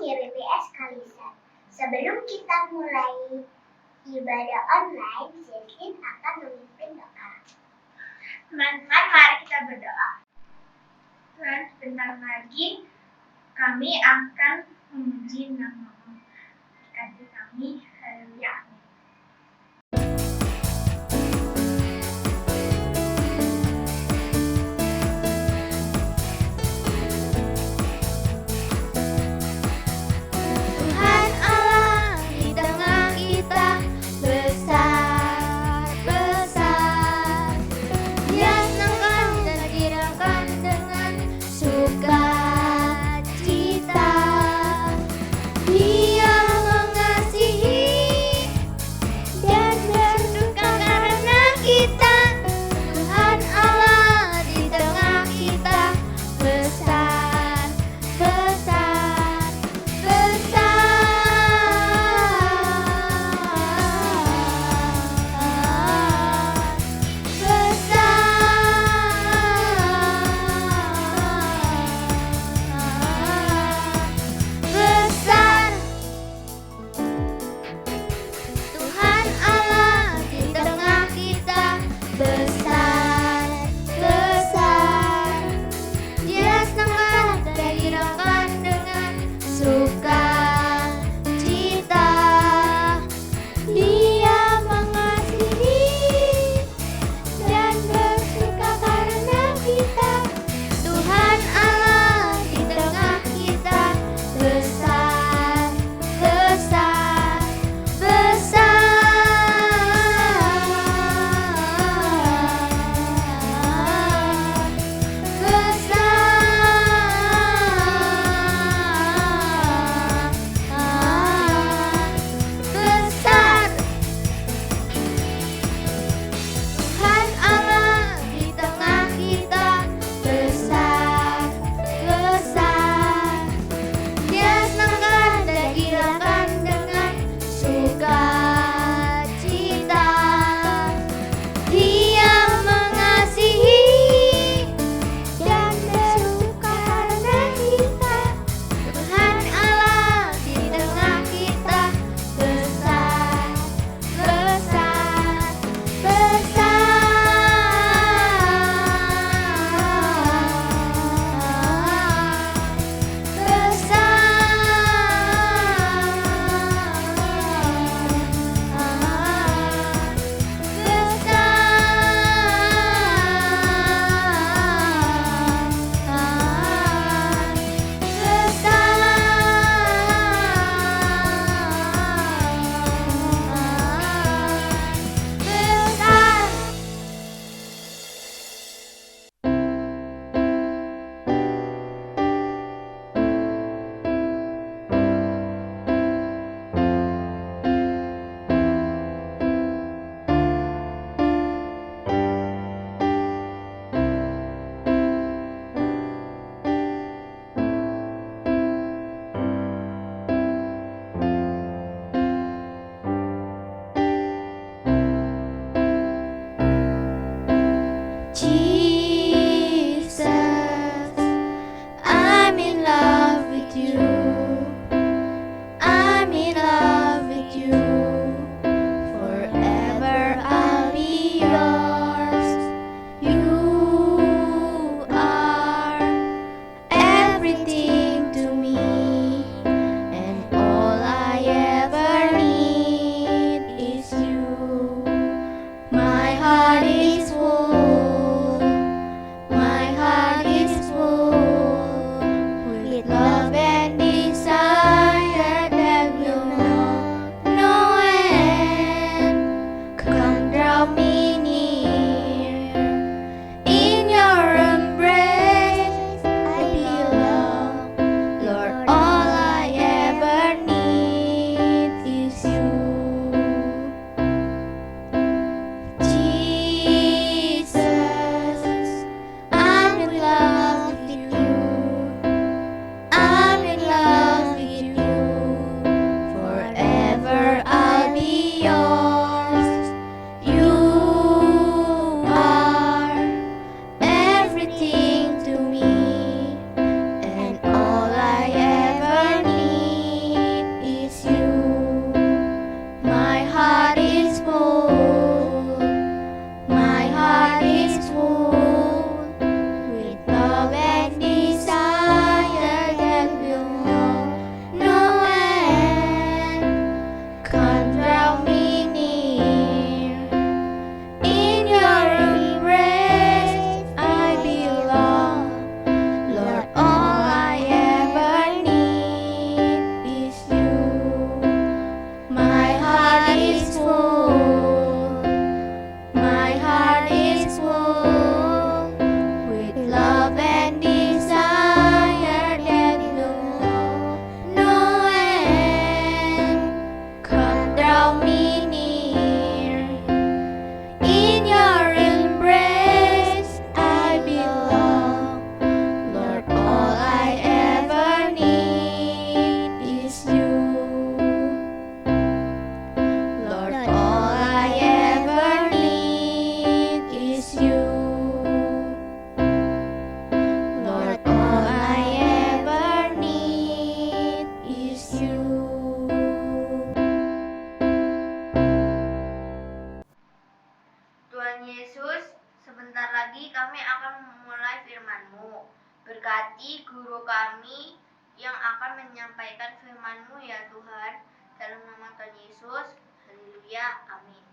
YPPS Kalisan. Sebelum kita mulai ibadah online, Zestin akan memimpin doa. Teman-teman, mari kita berdoa. Tuhan, sebentar lagi kami akan memuji nama-Mu. Berkati kami, haleluya. Amin. firman-Mu ya Tuhan. Dalam nama Tuhan Yesus, haleluya, amin.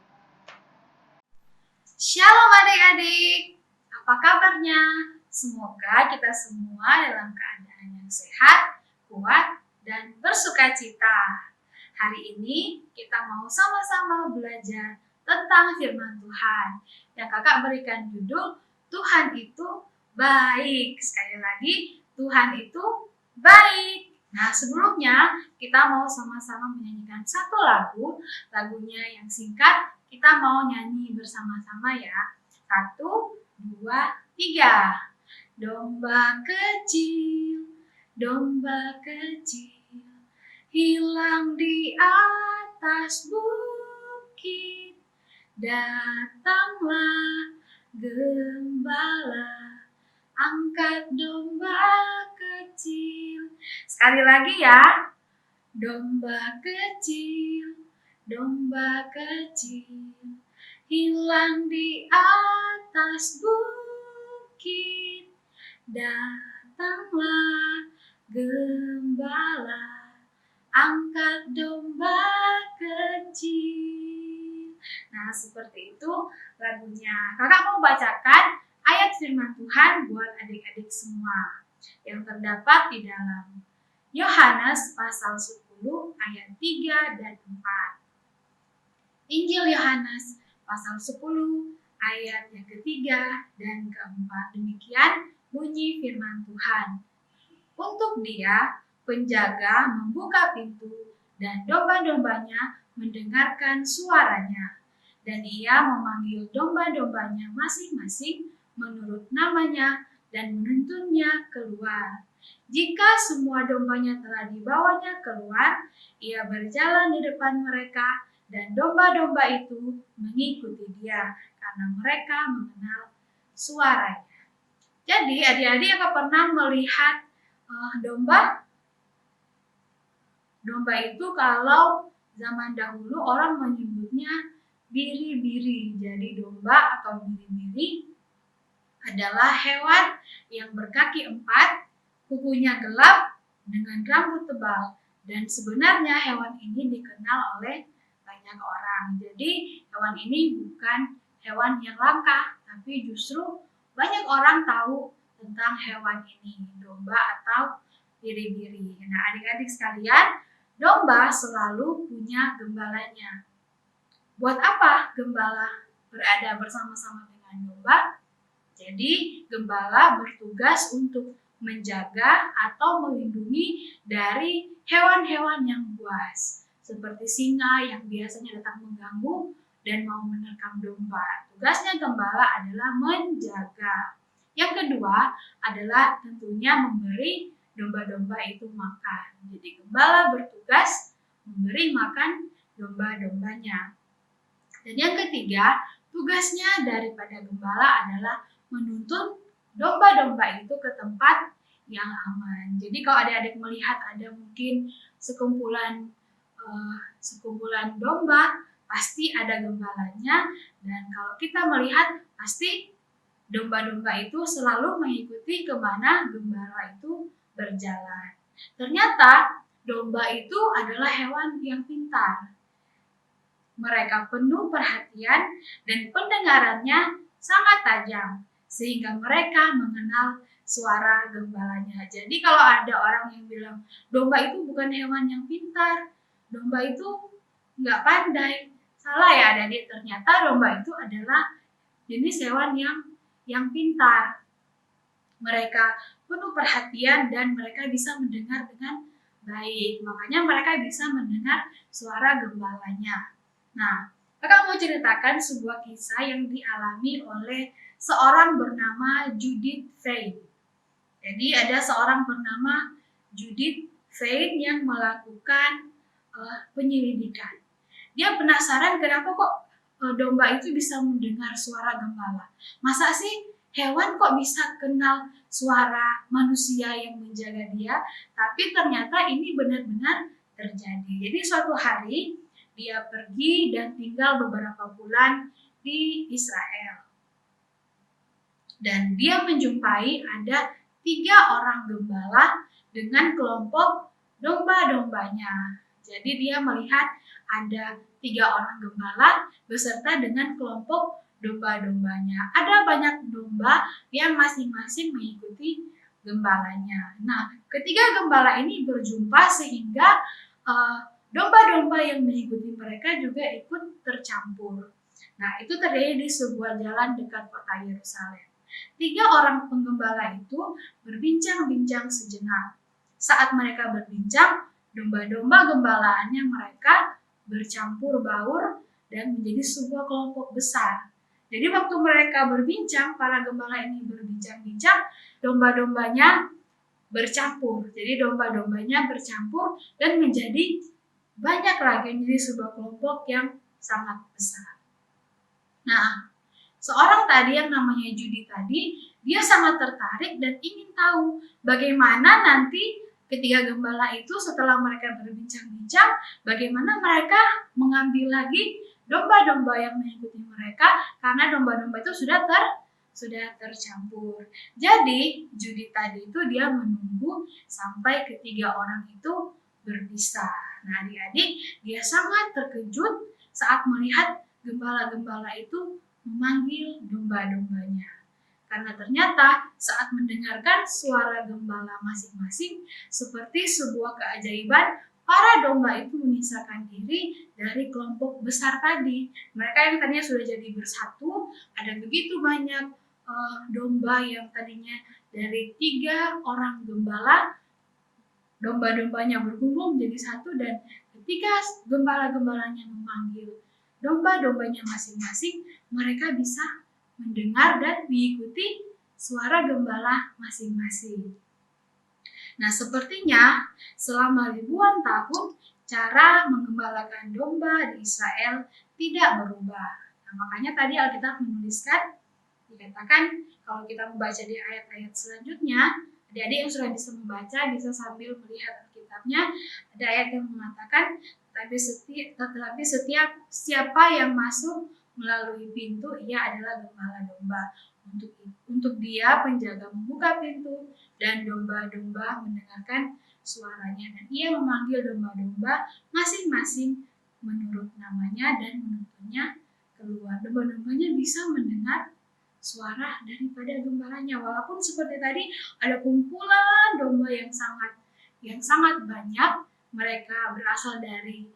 Shalom adik-adik, apa kabarnya? Semoga kita semua dalam keadaan yang sehat, kuat, dan bersukacita. Hari ini kita mau sama-sama belajar tentang firman Tuhan yang kakak berikan judul Tuhan itu baik. Sekali lagi, Tuhan itu baik. Nah, sebelumnya kita mau sama-sama menyanyikan satu lagu. Lagunya yang singkat, kita mau nyanyi bersama-sama ya. 1, 2, 3. Domba kecil, hilang di atas bukit. Datanglah gembala, angkat domba kecil. Sekali lagi ya. Domba kecil, hilang di atas bukit. Datanglah gembala, angkat domba kecil. Nah, seperti itu lagunya. Kakak mau bacakan ayat firman Tuhan buat adik-adik semua yang terdapat di dalam Yohanes pasal 10 ayat 3 dan 4. Injil Yohanes pasal 10 ayat yang ketiga dan keempat. Demikian bunyi firman Tuhan. Untuk Dia, penjaga membuka pintu dan domba-dombanya mendengarkan suaranya. Dan Ia memanggil domba-dombanya masing-masing menurut namanya dan menuntunnya keluar. Jika semua dombanya telah dibawanya keluar, Ia berjalan di depan mereka dan domba-domba itu mengikuti Dia karena mereka mengenal suaranya. Jadi adik-adik yang pernah melihat domba? Domba itu kalau zaman dahulu orang menyebutnya biri-biri. Jadi domba atau biri-biri adalah hewan yang berkaki 4, kukunya gelap dengan rambut tebal. Dan sebenarnya hewan ini dikenal oleh banyak orang. Jadi hewan ini bukan hewan yang langka, tapi justru banyak orang tahu tentang hewan ini, domba atau biri-biri. Nah, adik-adik sekalian, domba selalu punya gembalanya. Buat apa gembala berada bersama-sama dengan domba? Jadi, gembala bertugas untuk menjaga atau melindungi dari hewan-hewan yang buas, seperti singa yang biasanya datang mengganggu dan mau menerkam domba. Tugasnya gembala adalah menjaga. Yang kedua adalah tentunya memberi domba-domba itu makan. Jadi, gembala bertugas memberi makan domba-dombanya. Dan yang ketiga, tugasnya daripada gembala adalah menuntun domba-domba itu ke tempat yang aman. Jadi kalau adik-adik melihat ada mungkin sekumpulan domba, pasti ada gembalanya. Dan kalau kita melihat, pasti domba-domba itu selalu mengikuti kemana gembala itu berjalan. Ternyata domba itu adalah hewan yang pintar. Mereka penuh perhatian dan pendengarannya sangat tajam, sehingga mereka mengenal suara gembalanya. Jadi kalau ada orang yang bilang, domba itu bukan hewan yang pintar, domba itu nggak pandai, salah ya adik-adik. Ternyata domba itu adalah jenis hewan yang pintar. Mereka penuh perhatian dan mereka bisa mendengar dengan baik. Makanya mereka bisa mendengar suara gembalanya. Nah, kakak mau ceritakan sebuah kisah yang dialami oleh seorang bernama Judith Vane. Jadi ada seorang bernama Judith Vane yang melakukan penyelidikan. Dia penasaran kenapa kok domba itu bisa mendengar suara gembala. Masa sih hewan kok bisa kenal suara manusia yang menjaga dia? Tapi ternyata ini benar-benar terjadi. Jadi suatu hari dia pergi dan tinggal beberapa bulan di Israel. Dan dia menjumpai ada 3 orang gembala dengan kelompok domba-dombanya. Jadi dia melihat ada 3 orang gembala beserta dengan kelompok domba-dombanya. Ada banyak domba yang masing-masing mengikuti gembalanya. Nah, ketiga gembala ini berjumpa sehingga domba-domba yang mengikuti mereka juga ikut tercampur. Nah, itu terjadi di sebuah jalan dekat kota Yerusalem. 3 orang penggembala itu berbincang-bincang sejenak. Saat mereka berbincang, domba-domba gembalaannya mereka bercampur baur dan menjadi sebuah kelompok besar. Jadi waktu mereka berbincang, para gembala ini berbincang-bincang, domba-dombanya bercampur. Jadi domba-dombanya bercampur dan menjadi banyak lagi, menjadi sebuah kelompok yang sangat besar. Nah, seorang tadi yang namanya Judi tadi, dia sangat tertarik dan ingin tahu bagaimana nanti ketiga gembala itu setelah mereka berbincang-bincang, bagaimana mereka mengambil lagi domba-domba yang mengikuti mereka, karena domba-domba itu sudah tercampur. Jadi Judi tadi itu dia menunggu sampai ketiga orang itu berpisah. Nah, adik-adik, dia sangat terkejut saat melihat gembala-gembala itu memanggil domba-dombanya. Karena ternyata saat mendengarkan suara gembala masing-masing seperti sebuah keajaiban, para domba itu memisahkan diri dari kelompok besar tadi. Mereka yang tadinya sudah jadi bersatu, ada begitu banyak domba yang tadinya dari 3 orang gembala, domba-dombanya berkumpul menjadi satu, dan ketika gembala-gembalanya memanggil domba-dombanya masing-masing, mereka bisa mendengar dan mengikuti suara gembala masing-masing. Nah, sepertinya selama ribuan tahun cara menggembalakan domba di Israel tidak berubah. Nah, makanya tadi Alkitab menuliskan, dikatakan kalau kita membaca di ayat-ayat selanjutnya, adik-adik yang sudah bisa membaca bisa sambil melihat Alkitabnya, ada ayat yang mengatakan, tetapi setiap siapa yang masuk melalui pintu, ia adalah gembala domba. Untuk dia penjaga membuka pintu dan domba-domba mendengarkan suaranya, dan ia memanggil domba-domba masing-masing menurut namanya dan menuntunnya keluar. Domba-dombanya bisa mendengar suara daripada gembalanya, walaupun seperti tadi ada kumpulan domba yang sangat banyak, mereka berasal dari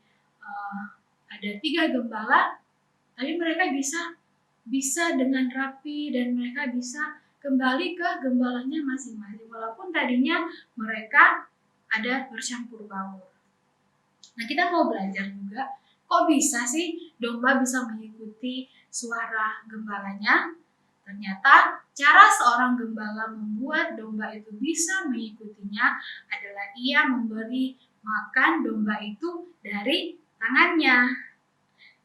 ada 3 gembala, tapi mereka bisa dengan rapi dan mereka bisa kembali ke gembalanya masing-masing, walaupun tadinya mereka ada bercampur baur. Nah, kita mau belajar juga, kok bisa sih domba bisa mengikuti suara gembalanya? Ternyata cara seorang gembala membuat domba itu bisa mengikutinya adalah ia memberi makan domba itu dari tangannya.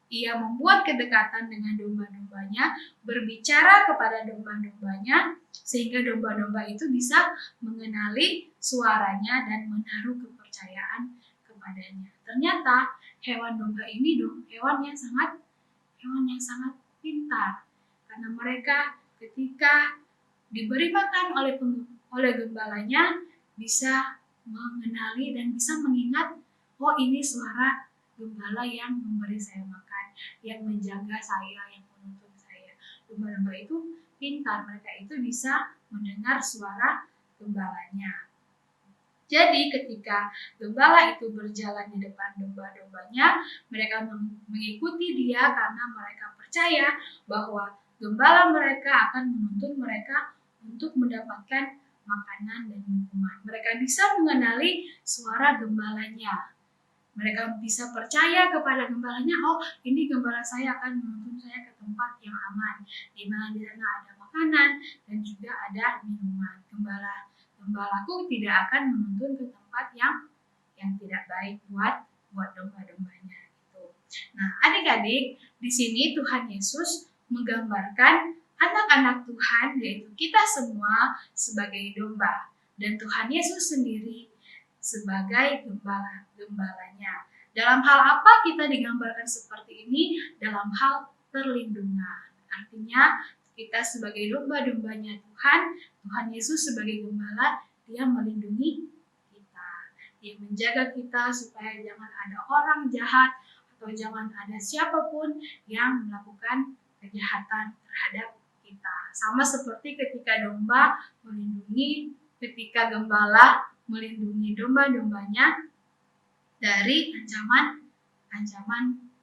Ia membuat kedekatan dengan domba-dombanya, berbicara kepada domba-dombanya, sehingga domba-domba itu bisa mengenali suaranya dan menaruh kepercayaan kepadanya. Ternyata hewan domba ini hewan yang sangat pintar, karena mereka ketika diberi makan oleh gembalanya bisa mengenali dan bisa mengingat, oh ini suara gembala yang memberi saya makan, yang menjaga saya, yang menuntun saya. Domba-domba itu pintar, mereka itu bisa mendengar suara gembalanya. Jadi ketika gembala itu berjalan di depan domba-dombanya, mereka mengikuti dia karena mereka percaya bahwa gembala mereka akan menuntun mereka untuk mendapatkan makanan dan minuman. Mereka bisa mengenali suara gembalanya. Mereka bisa percaya kepada gembalanya, oh ini gembala saya akan menuntun saya ke tempat yang aman, di mana di sana ada makanan dan juga ada minuman. Gembalaku tidak akan menuntun ke tempat yang tidak baik buat domba-dombanya. Gitu. Nah, adik-adik, di sini Tuhan Yesus menggambarkan anak-anak Tuhan, yaitu kita semua sebagai domba, dan Tuhan Yesus sendiri sebagai gembalanya. Dalam hal apa kita digambarkan seperti ini? Dalam hal perlindungan. Artinya kita sebagai domba-dombanya Tuhan Yesus sebagai gembala, dia melindungi kita. Dia menjaga kita supaya jangan ada orang jahat atau jangan ada siapapun yang melakukan kejahatan terhadap kita. Sama seperti ketika ketika gembala melindungi domba-dombanya dari ancaman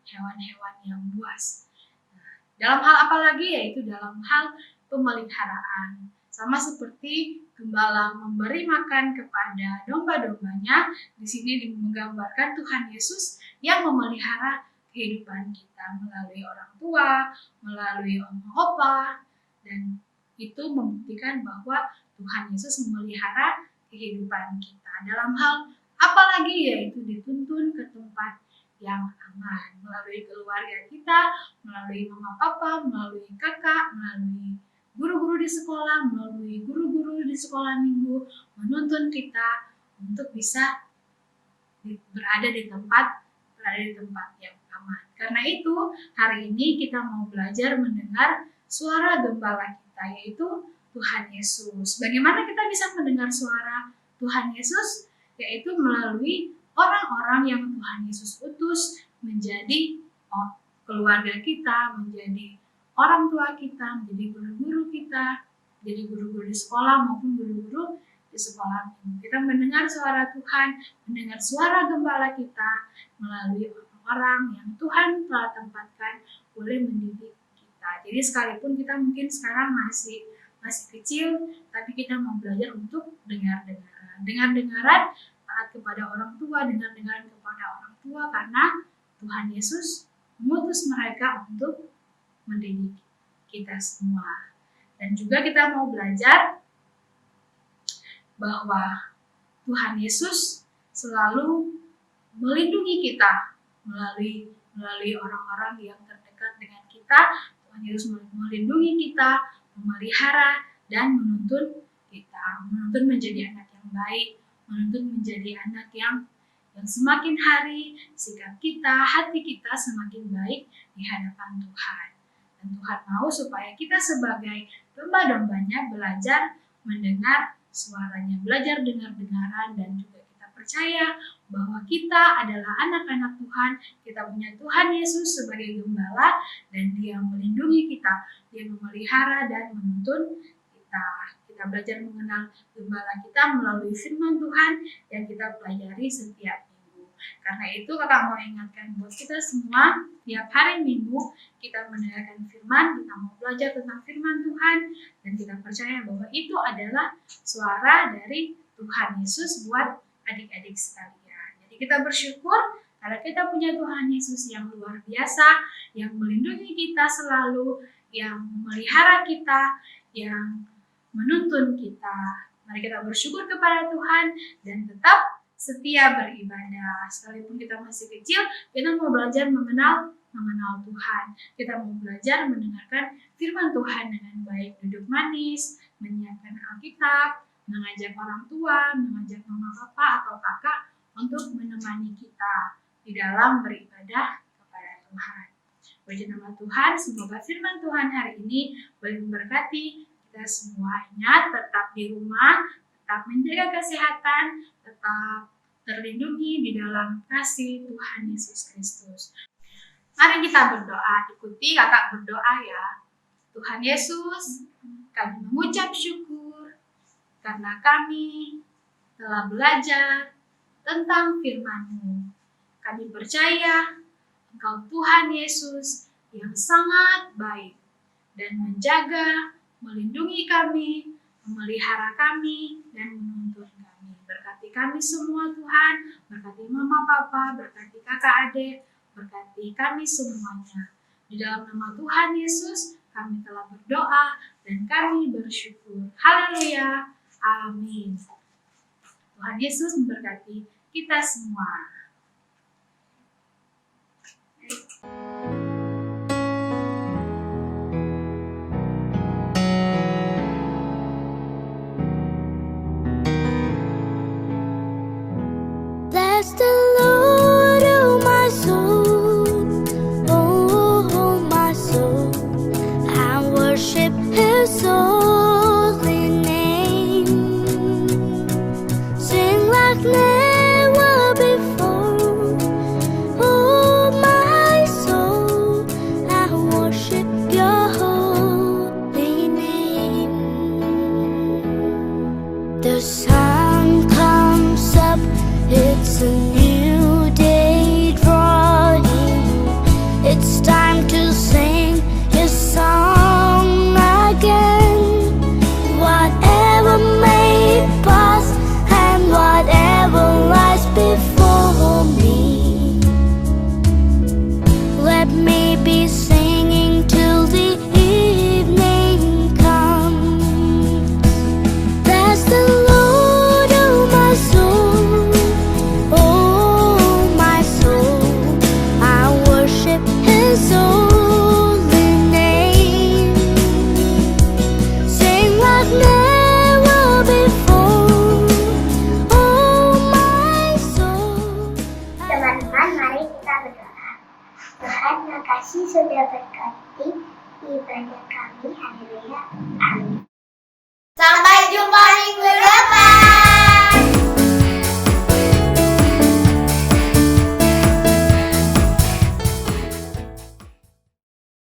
hewan-hewan yang buas. Dalam hal apa lagi? Yaitu dalam hal pemeliharaan. Sama seperti gembala memberi makan kepada domba-dombanya, di sini menggambarkan Tuhan Yesus yang memelihara kehidupan kita melalui orang tua, melalui oma opa, dan itu membuktikan bahwa Tuhan Yesus memelihara kehidupan kita. Dalam hal apalagi? Yaitu dituntun ke tempat yang aman melalui keluarga kita, melalui mama papa, melalui kakak, melalui guru-guru di sekolah, melalui guru-guru di sekolah minggu, menuntun kita untuk bisa berada di tempat yang aman. Karena itu, hari ini kita mau belajar mendengar suara gembala kita, yaitu Tuhan Yesus. Bagaimana kita bisa mendengar suara Tuhan Yesus? Yaitu melalui orang-orang yang Tuhan Yesus utus menjadi keluarga kita, menjadi orang tua kita, menjadi guru-guru kita, jadi guru-guru di sekolah maupun guru-guru di sekolah minggu. Kita mendengar suara Tuhan, mendengar suara gembala kita melalui orang-orang yang Tuhan telah tempatkan boleh mendidik kita. Jadi sekalipun kita mungkin sekarang masih kecil, tapi kita mau belajar untuk dengar-dengaran, taat kepada orang tua, dengar-dengaran kepada orang tua, karena Tuhan Yesus mengutus mereka untuk mendidik kita semua. Dan juga kita mau belajar bahwa Tuhan Yesus selalu melindungi kita melalui orang-orang yang terdekat dengan kita. Tuhan Yesus melindungi kita, memelihara, dan menuntun kita, menuntun menjadi anak yang baik, menuntun menjadi anak yang semakin hari sikap kita, hati kita semakin baik di hadapan Tuhan. Dan Tuhan mau supaya kita sebagai domba-dombanya belajar mendengar suaranya, belajar dengar-dengaran, dan juga kita percaya bahwa kita adalah anak-anak Tuhan. Kita punya Tuhan Yesus sebagai gembala, dan Dia melindungi kita, Dia memelihara dan menuntun kita. Kita belajar mengenal gembala kita melalui firman Tuhan yang kita pelajari setiap minggu. Karena itu kakak mau ingatkan buat kita semua, tiap hari minggu kita mendengarkan firman, kita mau belajar tentang firman Tuhan, dan kita percaya bahwa itu adalah suara dari Tuhan Yesus buat adik-adik sekalian. Jadi kita bersyukur karena kita punya Tuhan Yesus yang luar biasa, yang melindungi kita selalu, yang memelihara kita, yang menuntun kita. Mari kita bersyukur kepada Tuhan dan tetap setia beribadah. Sekalipun kita masih kecil, kita mau belajar mengenal Tuhan. Kita mau belajar mendengarkan firman Tuhan dengan baik, duduk manis, menyiapkan Alkitab, mengajak orang tua, mengajak mama, papa, atau kakak untuk menemani kita di dalam beribadah kepada Tuhan. Puji nama Tuhan, semoga firman Tuhan hari ini boleh memberkati kita semua. Ingat, tetap di rumah, tetap menjaga kesehatan, tetap terlindungi di dalam kasih Tuhan Yesus Kristus. Mari kita berdoa, ikuti kakak berdoa ya. Tuhan Yesus, kami mengucap syukur karena kami telah belajar tentang firman-Mu. Kami percaya Engkau Tuhan Yesus yang sangat baik dan menjaga, melindungi kami, memelihara kami, dan menuntun kami. Berkati kami semua Tuhan, berkati mama papa, berkati kakak adik, berkati kami semuanya. Di dalam nama Tuhan Yesus, kami telah berdoa dan kami bersyukur. Haleluya. Amin. Tuhan Yesus memberkati kita semua. Bless the Lord, oh my soul, oh my soul, and worship His holy name. Sing like never kasih sudah berkati ibadah kami. Haleluya. Amin.